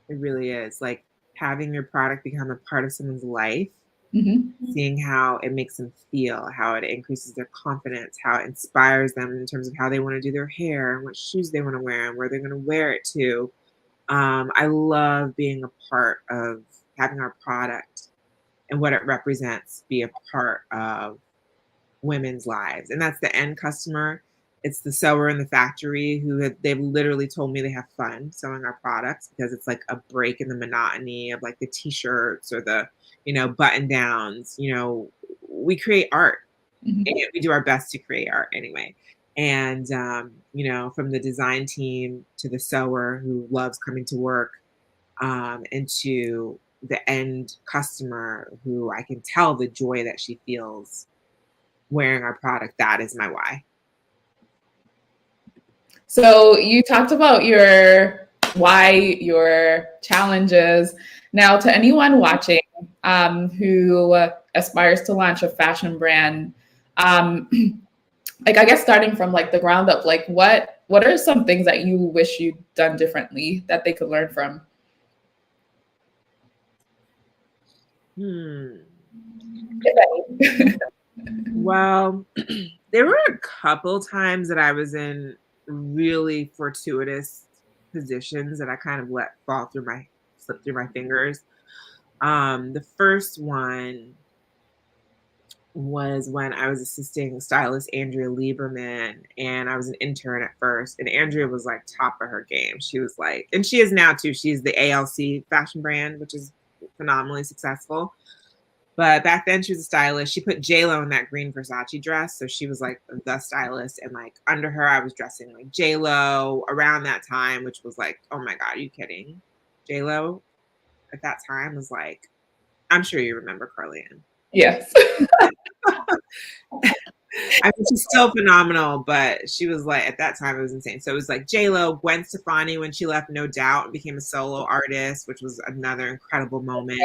It really is like having your product become a part of someone's life, seeing how it makes them feel, how it increases their confidence, how it inspires them in terms of how they want to do their hair and what shoes they want to wear and where they're going to wear it to. I love being a part of having our product and what it represents be a part of women's lives. And that's the end customer. It's the sewer in the factory they've literally told me they have fun sewing our products because it's like a break in the monotony of like the t-shirts or the, button downs. We create art and we do our best to create art anyway. And, from the design team to the sewer who loves coming to work, and to the end customer who I can tell the joy that she feels wearing our product. That is my why. So you talked about your why, your challenges. Now, to anyone watching who aspires to launch a fashion brand, like I guess starting from like the ground up, like what are some things that you wish you'd done differently that they could learn from? Well, there were a couple times that I was in really fortuitous positions that I kind of let slip through my fingers. The first one was when I was assisting stylist Andrea Lieberman, and I was an intern at first, and Andrea was like top of her game. She was like, and she is now too, she's the ALC fashion brand, which is phenomenally successful. But back then she was a stylist. She put J-Lo in that green Versace dress. So she was like the stylist. And like under her, I was dressing like J-Lo around that time, which was like, oh my God, are you kidding? J-Lo at that time was like, I'm sure you remember Carly-Ann. Yes. I mean, she's still phenomenal, but she was like, at that time, it was insane. So it was like J-Lo, Gwen Stefani when she left No Doubt and became a solo artist, which was another incredible moment.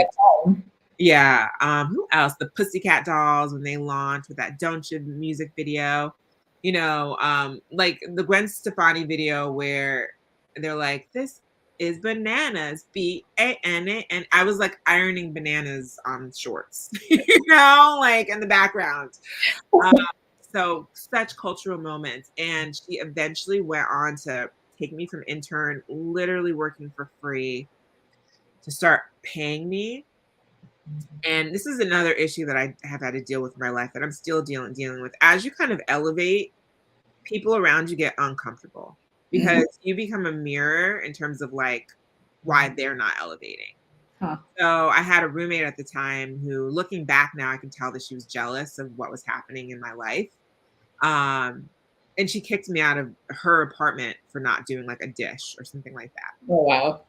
Yeah. Who else? The Pussycat Dolls when they launched with that Don't You music video. Like the Gwen Stefani video where they're like, this is bananas, B-A-N-A. And I was like ironing bananas on shorts, like in the background. So such cultural moments. And she eventually went on to take me from intern, literally working for free, to start paying me. And this is another issue that I have had to deal with in my life that I'm still dealing with. As you kind of elevate, people around you get uncomfortable because you become a mirror in terms of like why they're not elevating. So I had a roommate at the time who, looking back now, I can tell that she was jealous of what was happening in my life. And she kicked me out of her apartment for not doing like a dish or something like that. Oh, wow.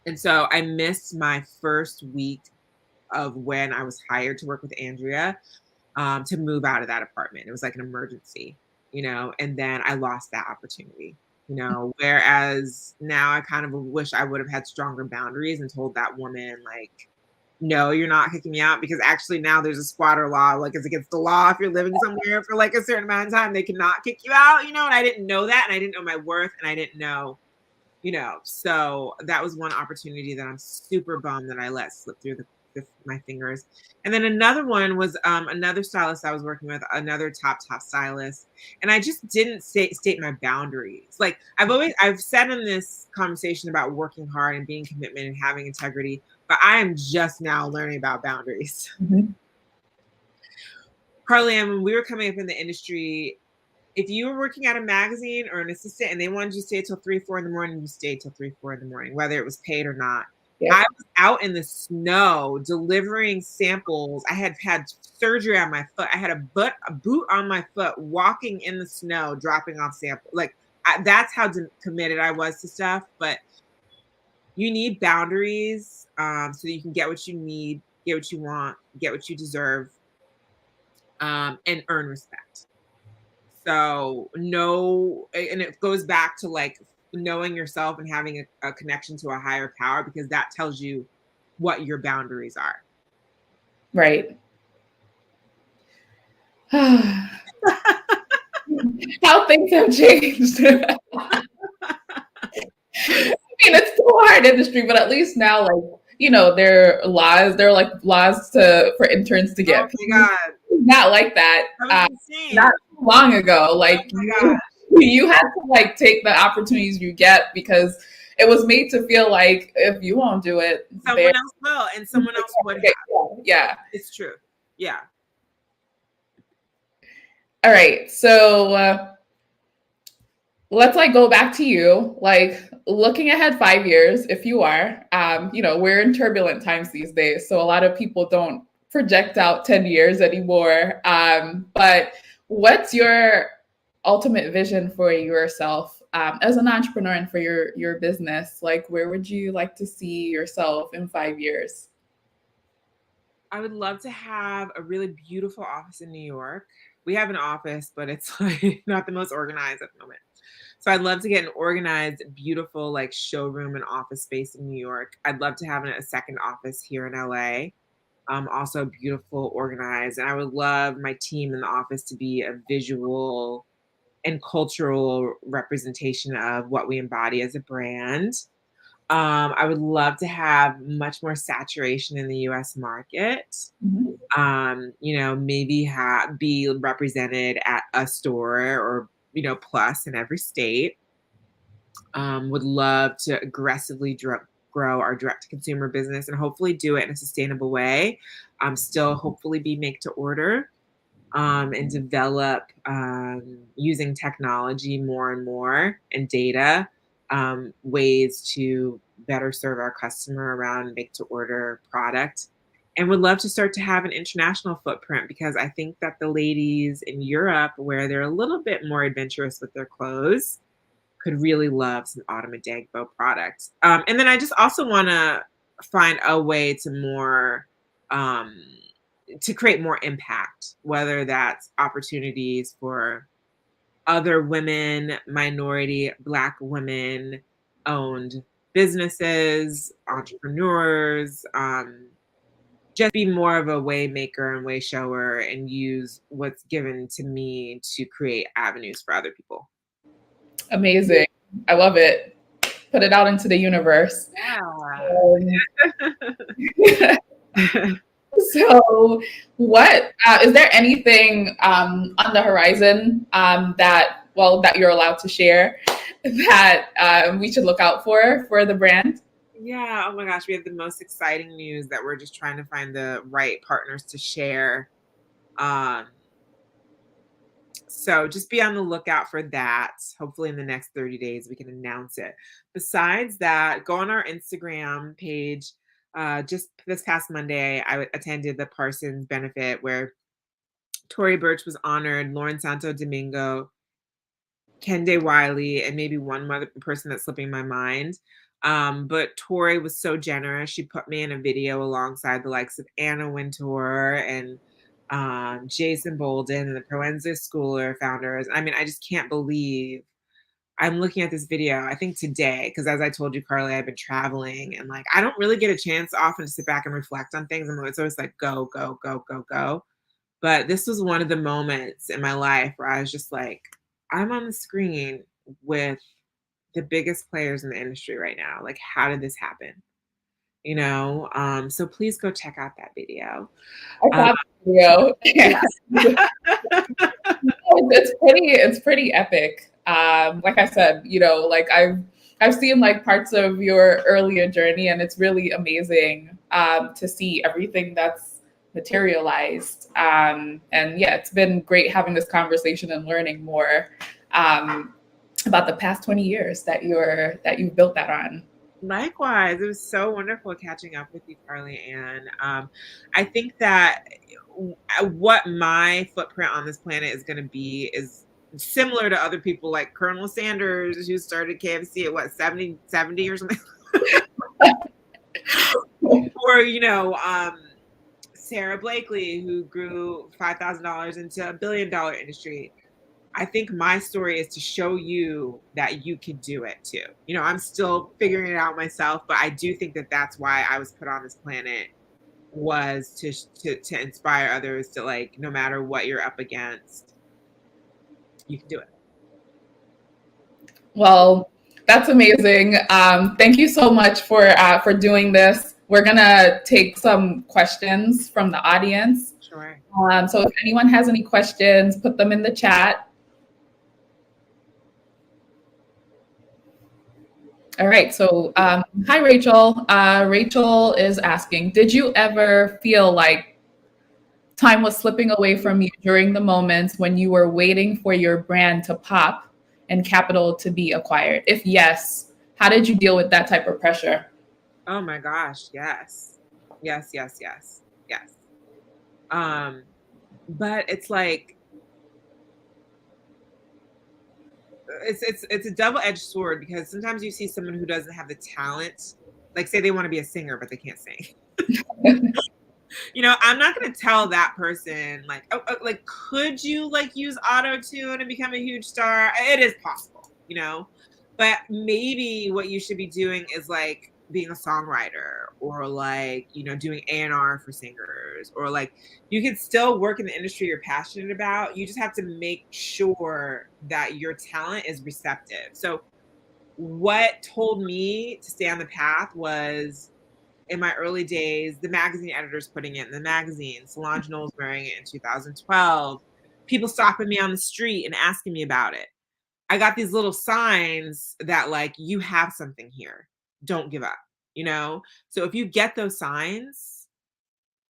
And so I missed my first week of when I was hired to work with Andrea, to move out of that apartment. It was like an emergency, and then I lost that opportunity, whereas now I kind of wish I would have had stronger boundaries and told that woman like, no, you're not kicking me out, because actually now there's a squatter law, like it's against the law. If you're living somewhere for like a certain amount of time, they cannot kick you out, and I didn't know that. And I didn't know my worth, and I didn't know, so that was one opportunity that I'm super bummed that I let slip through my fingers. And then another one was another stylist I was working with, another top stylist, and I just didn't state my boundaries. Like I've said in this conversation about working hard and being commitment and having integrity, but I am just now learning about boundaries. Mm-hmm. Carly Ann, when we were coming up in the industry, if you were working at a magazine or an assistant and they wanted you to stay till 3, 4 in the morning, you stayed till 3, 4 in the morning, whether it was paid or not. Yep. I was out in the snow delivering samples. I had surgery on my foot. I had a boot on my foot, walking in the snow, dropping off samples. Like that's how committed I was to stuff. But you need boundaries so that you can get what you need, get what you want, get what you deserve, and earn respect. So and it goes back to like knowing yourself and having a connection to a higher power, because that tells you what your boundaries are. Right. How things have changed. I mean, it's still a hard industry, but at least now, like, you know, there are laws for interns to get. Oh my God. Not like that. That was insane. Not too long ago. Like Oh you had to like take the opportunities you get, because it was made to feel like if you won't do it, someone else will, and someone else would have. Yeah. It's true. Yeah. All right. So let's like go back to you, like looking ahead 5 years, if you are, you know, we're in turbulent times these days. So a lot of people don't project out 10 years anymore. But what's your ultimate vision for yourself as an entrepreneur and for your business? Like, where would you like to see yourself in 5 years? I would love to have a really beautiful office in New York. We have an office, but it's like not the most organized at the moment. So I'd love to get an organized, beautiful like showroom and office space in New York. I'd love to have a second office here in LA. Also beautiful, organized. And I would love my team in the office to be a visual and cultural representation of what we embody as a brand. I would love to have much more saturation in the US market. Mm-hmm. You know, maybe be represented at a store or, you know, plus in every state. Would love to aggressively grow our direct to consumer business and hopefully do it in a sustainable way. Still hopefully be make to order. And develop using technology more and more and data ways to better serve our customer around make to order product. And would love to start to have an international footprint, because I think that the ladies in Europe, where they're a little bit more adventurous with their clothes, could really love some Adeigbo products. And then I just also want to find a way to more to create more impact, whether that's opportunities for other women, minority, Black women owned businesses, entrepreneurs, just be more of a way maker and way shower and use what's given to me to create avenues for other people. Amazing. I love it. Put it out into the universe. Yeah. So what is there anything on the horizon that you're allowed to share that we should look out for the brand? Yeah. Oh my gosh. We have the most exciting news that we're just trying to find the right partners to share. So just be on the lookout for that. Hopefully in the next 30 days, we can announce it. Besides that, go on our Instagram page. Just this past Monday, I attended the Parsons benefit where Tory Burch was honored, Lauren Santo Domingo, Kende Wiley, and maybe one other person that's slipping my mind. But Tory was so generous. She put me in a video alongside the likes of Anna Wintour and Jason Bolden and the Proenza Schooler founders. I mean, I just can't believe I'm looking at this video, I think today, because as I told you, Carly, I've been traveling and like, I don't really get a chance often to sit back and reflect on things. It's always like, go, go, go, go, go. But this was one of the moments in my life where I was just like, I'm on the screen with the biggest players in the industry right now. Like, how did this happen? you know? So please go check out that video. I saw the video. Yeah. It's pretty epic. Like I said, you know, like I've seen like parts of your earlier journey, and it's really amazing to see everything that's materialized. And yeah, it's been great having this conversation and learning more about the past 20 years that you've built that on. Likewise, it was so wonderful catching up with you, Carly Ann. I think that what my footprint on this planet is going to be is similar to other people like Colonel Sanders, who started KFC at what, 70 or something? Or, you know, Sarah Blakely, who grew $5,000 into $1 billion industry. I think my story is to show you that you can do it too. You know, I'm still figuring it out myself, but I do think that that's why I was put on this planet, was to inspire others to, like, no matter what you're up against, you can do it. Well, that's amazing. Thank you so much for doing this. We're gonna take some questions from the audience. Sure. So if anyone has any questions, put them in the chat. All right, so hi, Rachel. Rachel is asking, did you ever feel like time was slipping away from you during the moments when you were waiting for your brand to pop and capital to be acquired? If yes, how did you deal with that type of pressure? Oh my gosh, yes. Yes. But it's like, it's a double-edged sword, because sometimes you see someone who doesn't have the talent, like say they want to be a singer but they can't sing. You know, I'm not going to tell that person like, like, could you like use auto tune and become a huge star? It is possible, you know, but maybe what you should be doing is like being a songwriter, or like, you know, doing A&R for singers, or like you can still work in the industry you're passionate about. You just have to make sure that your talent is receptive. So what told me to stay on the path was, in my early days, the magazine editors putting it in the magazine, Solange Knowles wearing it in 2012, people stopping me on the street and asking me about it. I got these little signs that like, you have something here, don't give up, you know? So if you get those signs,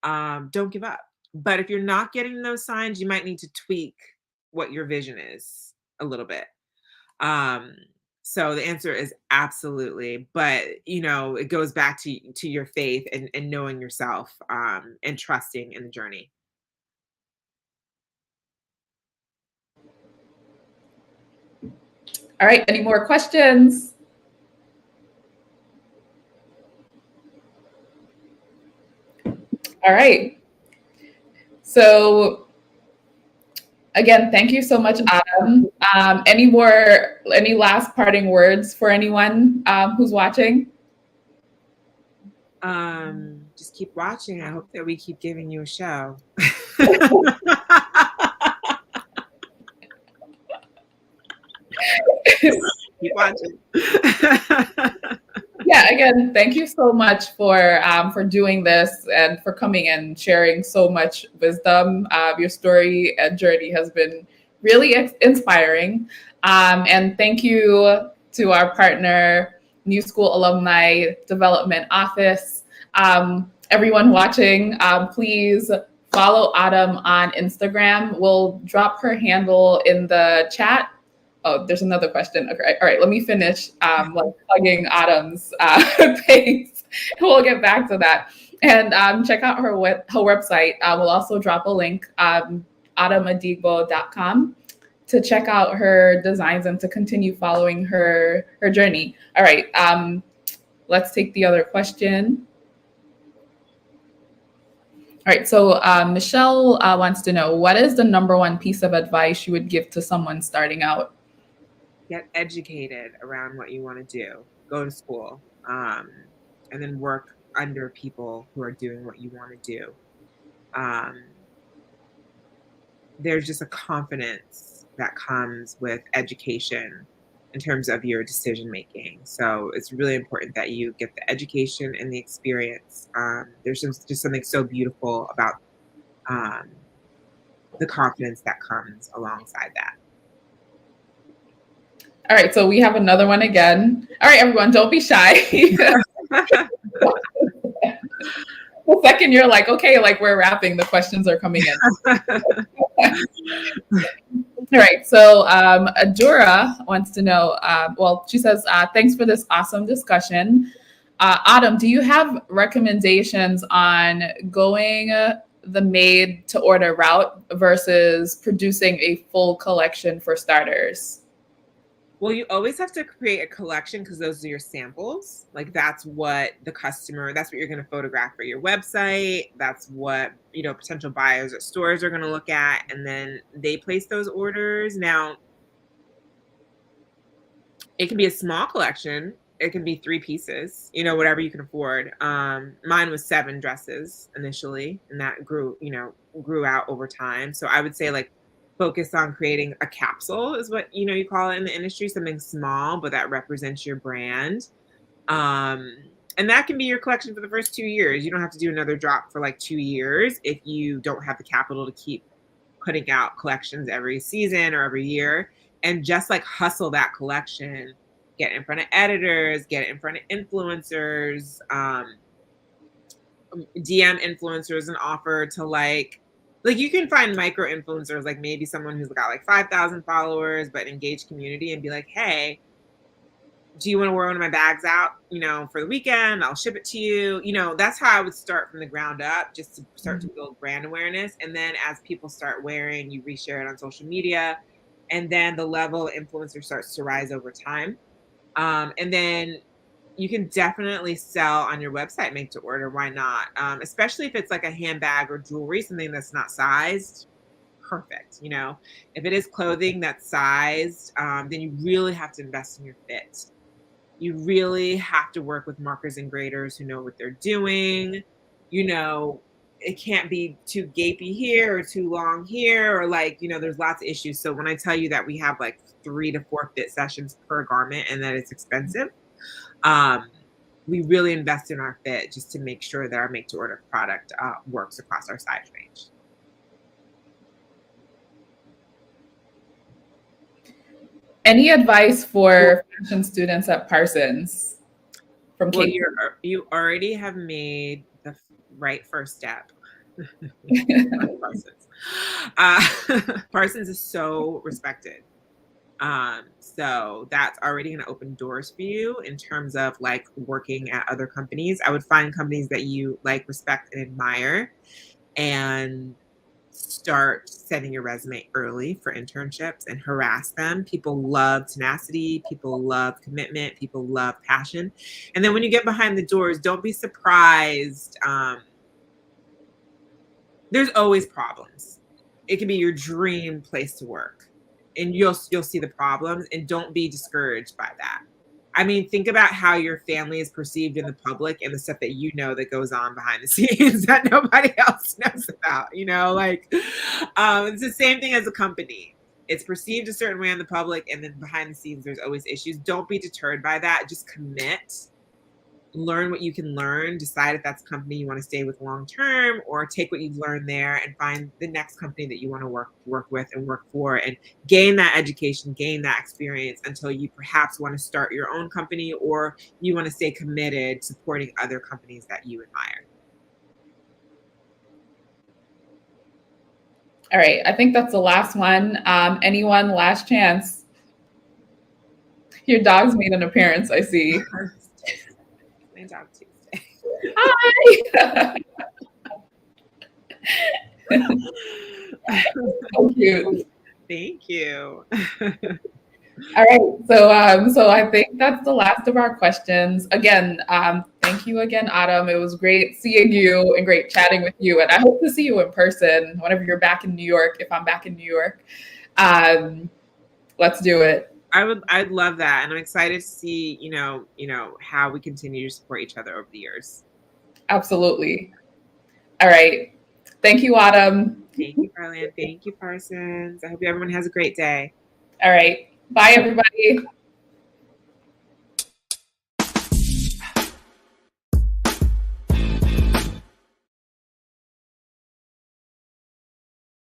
don't give up. But if you're not getting those signs, you might need to tweak what your vision is a little bit. So the answer is absolutely, but you know, it goes back to your faith and knowing yourself, and trusting in the journey. All right, any more questions? All right. So again, thank you so much, Adam. Any last parting words for anyone who's watching? Just keep watching. I hope that we keep giving you a show. Keep watching. Yeah, again, thank you so much for doing this and for coming and sharing so much wisdom. Your story and journey has been really inspiring. And thank you to our partner, New School Alumni Development Office. Everyone watching, please follow Autumn on Instagram. We'll drop her handle in the chat. Oh, there's another question. Okay, all right, let me finish like plugging Autumn's page. We'll get back to that. And check out her website. We'll also drop a link, adeigbo.com, to check out her designs and to continue following her journey. All right, let's take the other question. All right, so Michelle wants to know, what is the #1 piece of advice you would give to someone starting out? Get educated around what you want to do. Go to school, and then work under people who are doing what you want to do. There's just a confidence that comes with education in terms of your decision making. So it's really important that you get the education and the experience. There's just something so beautiful about the confidence that comes alongside that. All right, so we have another one again. All right, everyone, don't be shy. The second you're like, okay, like we're wrapping, the questions are coming in. All right, so Adura wants to know, well, she says, thanks for this awesome discussion. Autumn, do you have recommendations on going the made to order route versus producing a full collection for starters? Well, you always have to create a collection because those are your samples. Like that's what that's what you're going to photograph for your website. That's what, potential buyers at stores are going to look at. And then they place those orders. Now, it can be a small collection. It can be 3 pieces, whatever you can afford. Mine was 7 dresses initially, and that grew out over time. So I would say like, focus on creating a capsule is what you call it in the industry, something small but that represents your brand, and that can be your collection for the first 2 years. You don't have to do another drop for like 2 years if you don't have the capital to keep putting out collections every season or every year, and just like hustle that collection, get in front of editors, get in front of influencers, DM influencers and offer to like you can find micro influencers, like maybe someone who's got like 5,000 followers, but engaged community, and be like, hey, do you want to wear one of my bags out, for the weekend? I'll ship it to you. That's how I would start from the ground up, just to start to build brand awareness. And then as people start wearing, you reshare it on social media. And then the level of influencer starts to rise over time. And then you can definitely sell on your website, make to order. Why not? Especially if it's like a handbag or jewelry, something that's not sized. Perfect. If it is clothing that's sized, then you really have to invest in your fit. You really have to work with markers and graders who know what they're doing. It can't be too gapey here or too long here, or like, there's lots of issues. So when I tell you that we have like 3 to 4 fit sessions per garment and that it's expensive, we really invest in our fit just to make sure that our make to order product works across our size range. Any advice for fashion students at Parsons? Well, you already have made the right first step. Parsons is so respected. So that's already going to open doors for you in terms of like working at other companies. I would find companies that you like, respect, and admire, and start sending your resume early for internships and harass them. People love tenacity. People love commitment. People love passion. And then when you get behind the doors, don't be surprised. There's always problems. It can be your dream place to work, and you'll see the problems, and don't be discouraged by that. I mean, think about how your family is perceived in the public and the stuff that that goes on behind the scenes that nobody else knows about, it's the same thing as a company. It's perceived a certain way in the public, and then behind the scenes, there's always issues. Don't be deterred by that. Just commit. Learn what you can learn, decide if that's a company you want to stay with long term, or take what you've learned there and find the next company that you want to work with and work for, and gain that education, gain that experience until you perhaps want to start your own company, or you want to stay committed supporting other companies that you admire. All right, I think that's the last one. Anyone, last chance? Your dog's made an appearance, I see. My dog Tuesday. Hi. So cute. Thank you. All right, so I think that's the last of our questions. Again, thank you again, Autumn. It was great seeing you and great chatting with you. And I hope to see you in person whenever you're back in New York. If I'm back in New York, let's do it. I'd love that, and I'm excited to see how we continue to support each other over the years. Absolutely. All right. Thank you, Autumn. Thank you, Carlin. Thank you, Parsons. I hope everyone has a great day. All right. Bye, everybody.